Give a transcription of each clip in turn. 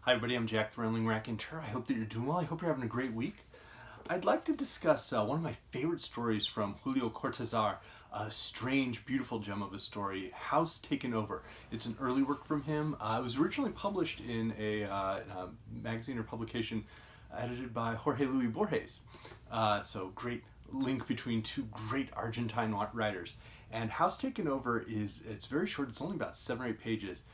Hi everybody, I'm Jack the Rambling Raconteur. I hope that you're doing well. I hope you're having a great week. I'd like to discuss one of my favorite stories from Julio Cortázar, a strange, beautiful gem of a story, House Taken Over. It's an early work from him. It was originally published in a magazine or publication edited by Jorge Borges. So great link between two great Argentine writers. And House Taken Over it's very short. It's only about 7 or 8 pages.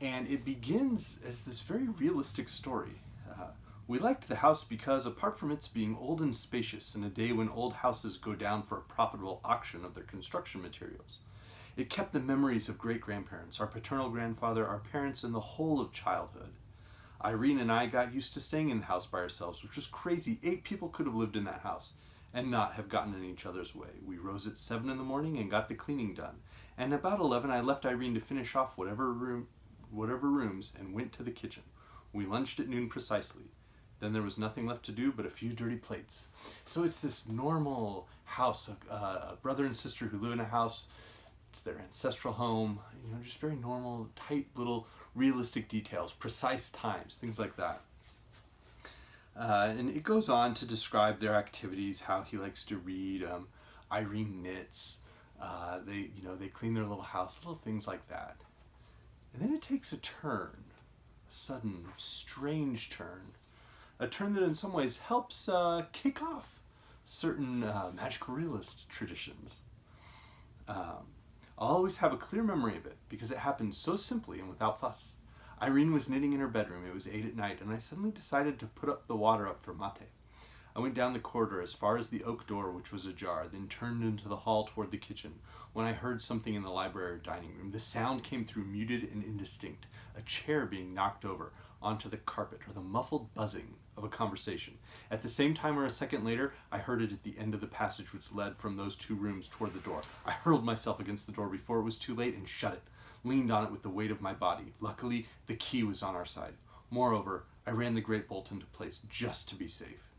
And it begins as this very realistic story. We liked the house because, apart from its being old and spacious in a day when old houses go down for a profitable auction of their construction materials, it kept the memories of great-grandparents, our paternal grandfather, our parents, and the whole of childhood. Irene and I got used to staying in the house by ourselves, which was crazy. 8 people could have lived in that house and not have gotten in each other's way. We rose at 7 in the morning and got the cleaning done. And about 11, I left Irene to finish off whatever rooms and went to the kitchen. We lunched at noon precisely. Then there was nothing left to do but a few dirty plates. So it's this normal house, a brother and sister who live in a house. It's their ancestral home, just very normal, tight little realistic details, precise times, things like that. And it goes on to describe their activities, how he likes to read, Irene knits, they clean their little house, little things like that. And then it takes a turn, a sudden, strange turn, a turn that in some ways helps kick off certain magical realist traditions. I'll always have a clear memory of it because it happened so simply and without fuss. Irene was knitting in her bedroom. It was 8 at night, and I suddenly decided to put up the water up for mate. I went down the corridor as far as the oak door, which was ajar, then turned into the hall toward the kitchen, when I heard something in the library or dining room. The sound came through muted and indistinct, a chair being knocked over onto the carpet, or the muffled buzzing of a conversation. At the same time, or a second later, I heard it at the end of the passage which led from those 2 rooms toward the door. I hurled myself against the door before it was too late and shut it, leaned on it with the weight of my body. Luckily, the key was on our side. Moreover, I ran the great bolt into place just to be safe.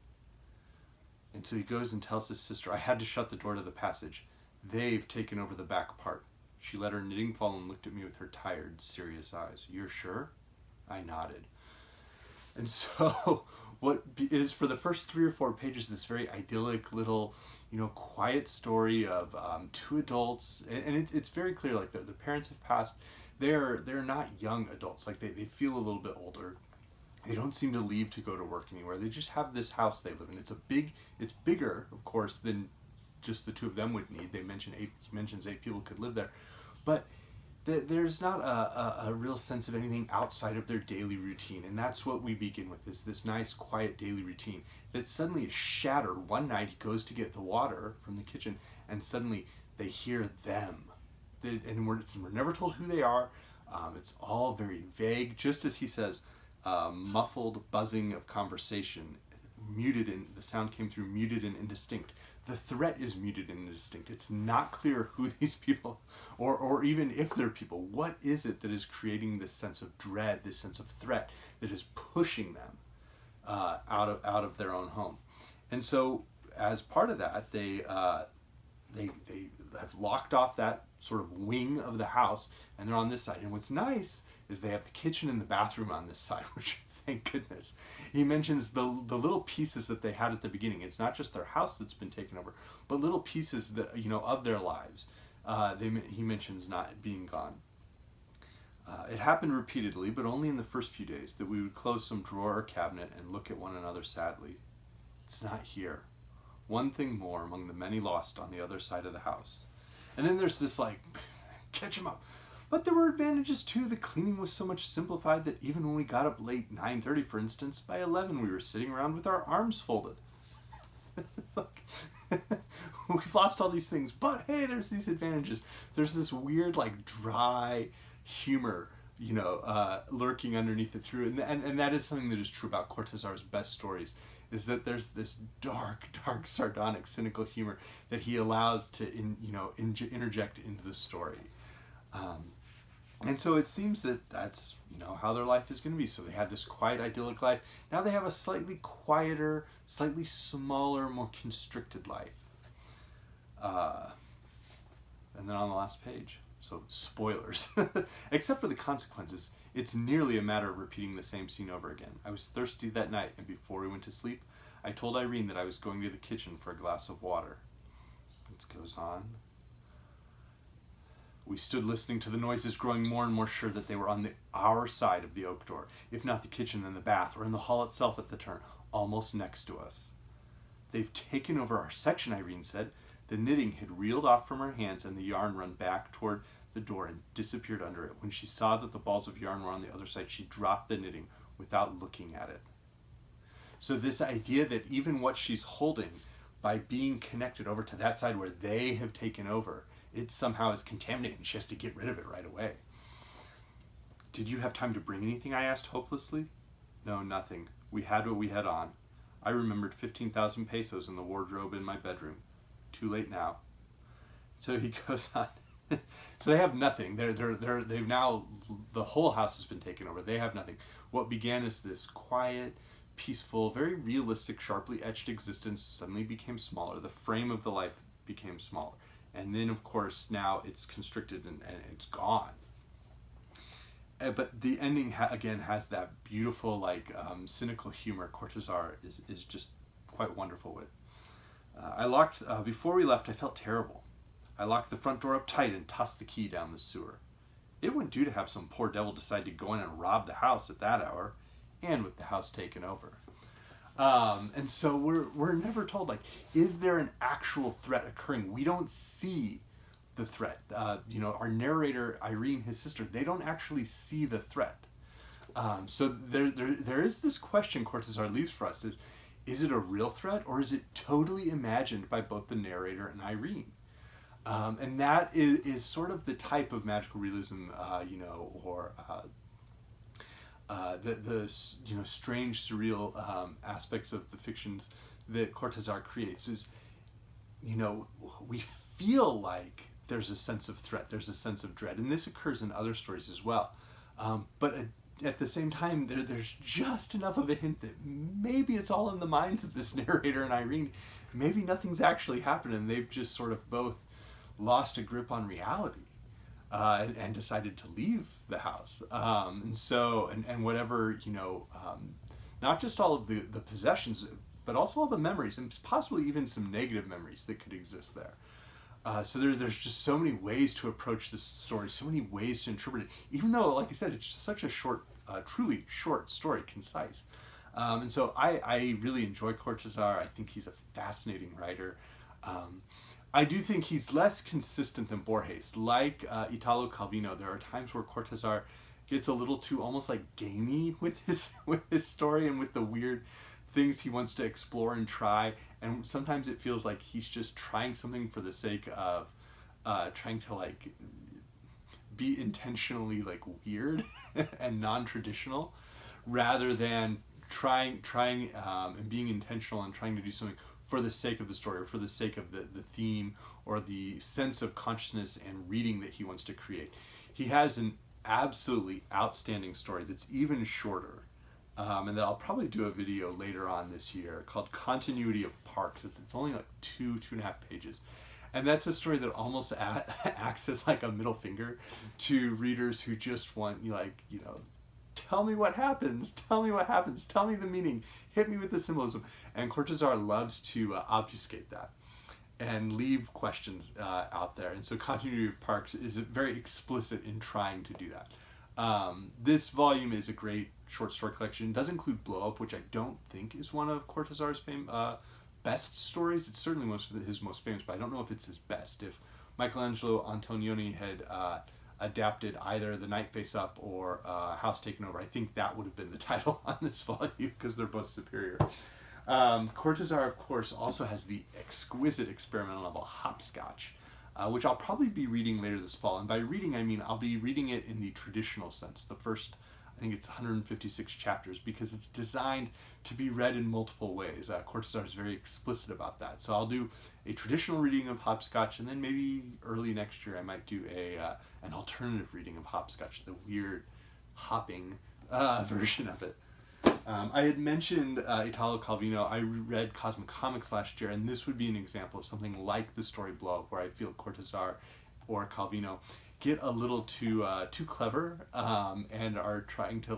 And so he goes and tells his sister, I had to shut the door to the passage. They've taken over the back part. She let her knitting fall and looked at me with her tired, serious eyes. You're sure? I nodded. And so what is, for the first 3 or 4 pages, this very idyllic little, quiet story of 2 adults. And it's very clear, like, their parents have passed. They're not young adults. Like, they feel a little bit older. They don't seem to leave to go to work anywhere. They just have this house they live in. It's bigger, of course, than just the 2 of them would need. He mentions 8 people could live there. But there's not a real sense of anything outside of their daily routine. And that's what we begin with, is this nice, quiet daily routine that suddenly is shattered. One night he goes to get the water from the kitchen, and suddenly they hear them. And we're never told who they are. It's all very vague, just as he says, muffled buzzing of conversation, the sound came through muted and indistinct. The threat is muted and indistinct. It's not clear who these people, or even if they're people. What is it that is creating this sense of dread, this sense of threat that is pushing them out of their own home? And so, as part of that, they have locked off that sort of wing of the house, and they're on this side. And what's nice is they have the kitchen and the bathroom on this side, which, thank goodness. He mentions the little pieces that they had at the beginning. It's not just their house that's been taken over, but little pieces that, of their lives. He mentions not being gone. It happened repeatedly, but only in the first few days, that we would close some drawer or cabinet and look at one another sadly. It's not here. One thing more among the many lost on the other side of the house. And then there's this, catch 'em up. But there were advantages too. The cleaning was so much simplified that even when we got up late, 9:30 for instance, by 11 we were sitting around with our arms folded. We've lost all these things, but hey, there's these advantages. There's this weird, dry humor, lurking underneath it through. And that is something that is true about Cortázar's best stories, is that there's this dark, sardonic, cynical humor that he allows to interject into the story. And so it seems that that's, how their life is going to be. So they had this quiet, idyllic life. Now they have a slightly quieter, slightly smaller, more constricted life. And then on the last page, so spoilers, except for the consequences, It's nearly a matter of repeating the same scene over again. I was thirsty that night, and before we went to sleep, I told Irene that I was going to the kitchen for a glass of water. It goes on. We stood listening to the noises, growing more and more sure that they were on our side of the oak door, if not the kitchen, then the bath, or in the hall itself at the turn, almost next to us. They've taken over our section, Irene said. The knitting had reeled off from her hands and the yarn run back toward the door and disappeared under it. When she saw that the balls of yarn were on the other side, she dropped the knitting without looking at it. So this idea that even what she's holding, by being connected over to that side where they have taken over, it somehow is contaminated and she has to get rid of it right away. Did you have time to bring anything? I asked hopelessly. No, nothing. We had what we had on. I remembered 15,000 pesos in the wardrobe in my bedroom. Too late now. So he goes on. So they have nothing. They've now, the whole house has been taken over. They have nothing. What began as this quiet, peaceful, very realistic, sharply etched existence suddenly became smaller. The frame of the life became smaller. And then, of course, now it's constricted and it's gone. But the ending, again, has that beautiful, cynical humor Cortázar is just quite wonderful with. Before we left, I felt terrible. I locked the front door up tight and tossed the key down the sewer. It wouldn't do to have some poor devil decide to go in and rob the house at that hour, and with the house taken over. And so we're never told, is there an actual threat occurring? We don't see the threat. Our narrator, Irene, his sister, they don't actually see the threat. So there is this question Cortázar leaves for us, is it a real threat, or is it totally imagined by both the narrator and Irene? And that is sort of the type of magical realism, or the strange, surreal aspects of the fictions that Cortázar creates. Is, we feel like there's a sense of threat, there's a sense of dread, and this occurs in other stories as well. But at the same time, there's just enough of a hint that maybe it's all in the minds of this narrator and Irene. Maybe nothing's actually happened, and they've just sort of both lost a grip on reality and decided to leave the house. And whatever, not just all of the possessions, but also all the memories, and possibly even some negative memories that could exist there. So there's just so many ways to approach this story, so many ways to interpret it, even though, like I said, it's just such a short, truly short story, concise. And so I really enjoy Cortázar. I think he's a fascinating writer. I do think he's less consistent than Borges. Like Italo Calvino, there are times where Cortázar gets a little too almost gamey with his story and with the weird things he wants to explore and try, and sometimes it feels like he's just trying something for the sake of trying to be intentionally weird and non-traditional, rather than trying and being intentional and trying to do something for the sake of the story, or for the sake of the theme, or the sense of consciousness and reading that he wants to create. He has an absolutely outstanding story that's even shorter, and that I'll probably do a video later on this year, called Continuity of Parks. It's only 2.5 pages. And that's a story that almost acts as a middle finger to readers who just want, tell me what happens, tell me the meaning, hit me with the symbolism. And Cortázar loves to obfuscate that and leave questions out there. And so Continuity of Parks is very explicit in trying to do that. This volume is a great short story collection. It does include Blow Up, which I don't think is one of Cortázar's best stories. It's certainly his most famous, but I don't know if it's his best. If Michelangelo Antonioni had adapted either The Night Face Up or House Taken Over, I think that would have been the title on this volume, because they're both superior. Cortázar, of course, also has the exquisite experimental novel Hopscotch, which I'll probably be reading later this fall. And by reading, I mean I'll be reading it in the traditional sense. The first, I think it's 156 chapters, because it's designed to be read in multiple ways. Cortázar is very explicit about that. So I'll do a traditional reading of Hopscotch, and then maybe early next year I might do an alternative reading of Hopscotch, the weird hopping version of it. I had mentioned Italo Calvino. I read Cosmic Comics last year, and this would be an example of something like the story Blow Up, where I feel Cortázar or Calvino get a little too clever and are trying to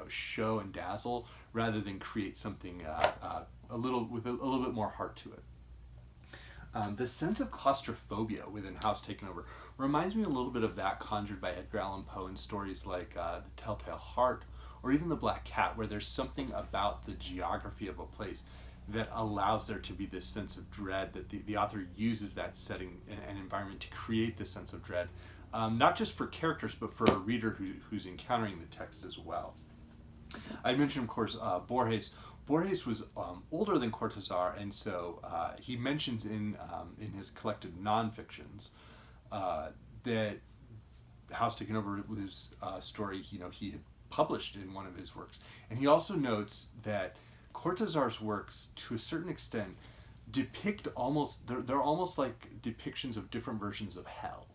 show and dazzle rather than create something a little bit more heart to it. The sense of claustrophobia within House Taken Over reminds me a little bit of that conjured by Edgar Allan Poe in stories like The Telltale Heart or even The Black Cat, where there's something about the geography of a place that allows there to be this sense of dread, that the author uses that setting and environment to create this sense of dread, not just for characters, but for a reader who's encountering the text as well. I mentioned, of course, Borges. Borges was older than Cortázar, and so he mentions in his collected non-fictions that House Taken Over was a story he had published in one of his works. And he also notes that Cortázar's works, to a certain extent, depict they're almost like depictions of different versions of hell.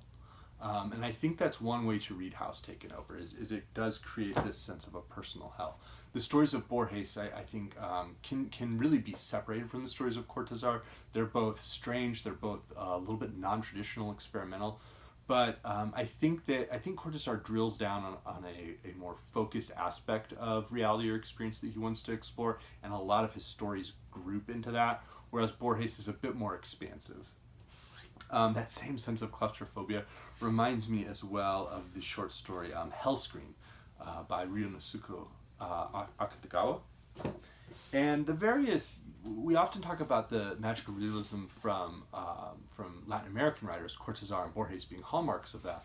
And I think that's one way to read House Taken Over, is it does create this sense of a personal hell. The stories of Borges, I think, can really be separated from the stories of Cortázar. They're both strange, they're both a little bit non-traditional, experimental, but I think Cortázar drills down on a more focused aspect of reality or experience that he wants to explore, and a lot of his stories group into that, whereas Borges is a bit more expansive. That same sense of claustrophobia reminds me as well of the short story Hellscream by Ryunosuke Akutagawa. And we often talk about the magical realism from Latin American writers, Cortázar and Borges being hallmarks of that.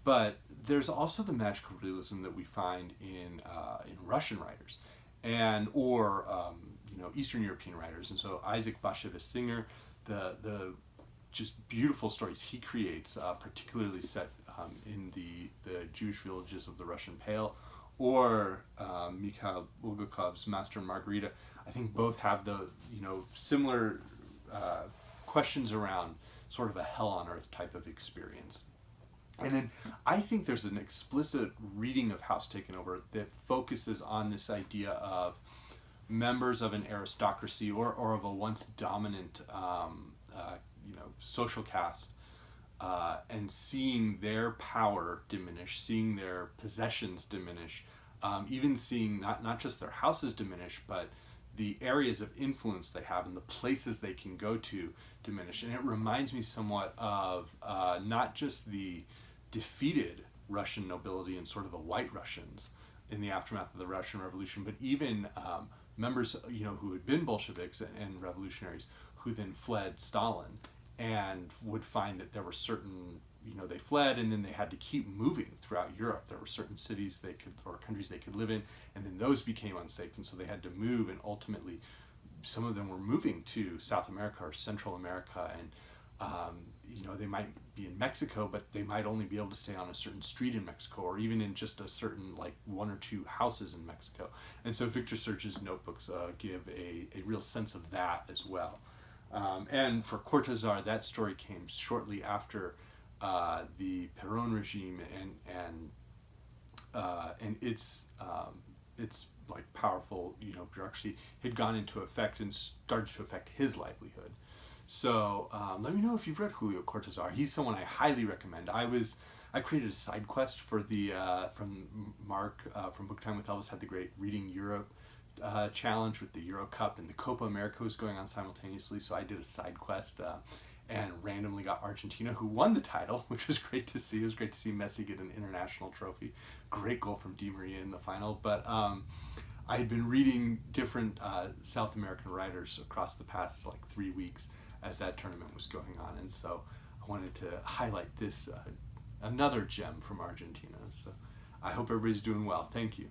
But there's also the magical realism that we find in Russian writers or Eastern European writers. And so Isaac Bashevis Singer, the just beautiful stories he creates, particularly set in the Jewish villages of the Russian Pale, or Mikhail Bulgakov's Master and Margarita. I think both have the similar questions around sort of a hell on earth type of experience. And then I think there's an explicit reading of House Taken Over that focuses on this idea of members of an aristocracy or of a once dominant social caste, and seeing their power diminish, seeing their possessions diminish, even seeing not just their houses diminish, but the areas of influence they have and the places they can go to diminish. And it reminds me somewhat of not just the defeated Russian nobility and sort of the White Russians in the aftermath of the Russian Revolution, but even members who had been Bolsheviks and revolutionaries who then fled Stalin, and would find that there were certain, they fled and then they had to keep moving throughout Europe. There were certain cities or countries they could live in, and then those became unsafe, and so they had to move, and ultimately some of them were moving to South America or Central America, and they might be in Mexico, but they might only be able to stay on a certain street in Mexico, or even in just a certain one or two houses in Mexico. And so Victor Serge's notebooks give a real sense of that as well. And for Cortázar, that story came shortly after the Peron regime and its powerful bureaucracy had gone into effect and started to affect his livelihood. So let me know if you've read Julio Cortázar. He's someone I highly recommend. I created a side quest for from Mark from Book Time with Elvis, had the great Reading Europe challenge with the Euro Cup, and the Copa America was going on simultaneously, so I did a side quest and randomly got Argentina, who won the title, which was great to see. It was great to see Messi get an international trophy. Great goal from Di Maria in the final. But I had been reading different South American writers across the past 3 weeks as that tournament was going on, and so I wanted to highlight this another gem from Argentina. So I hope everybody's doing well. Thank you.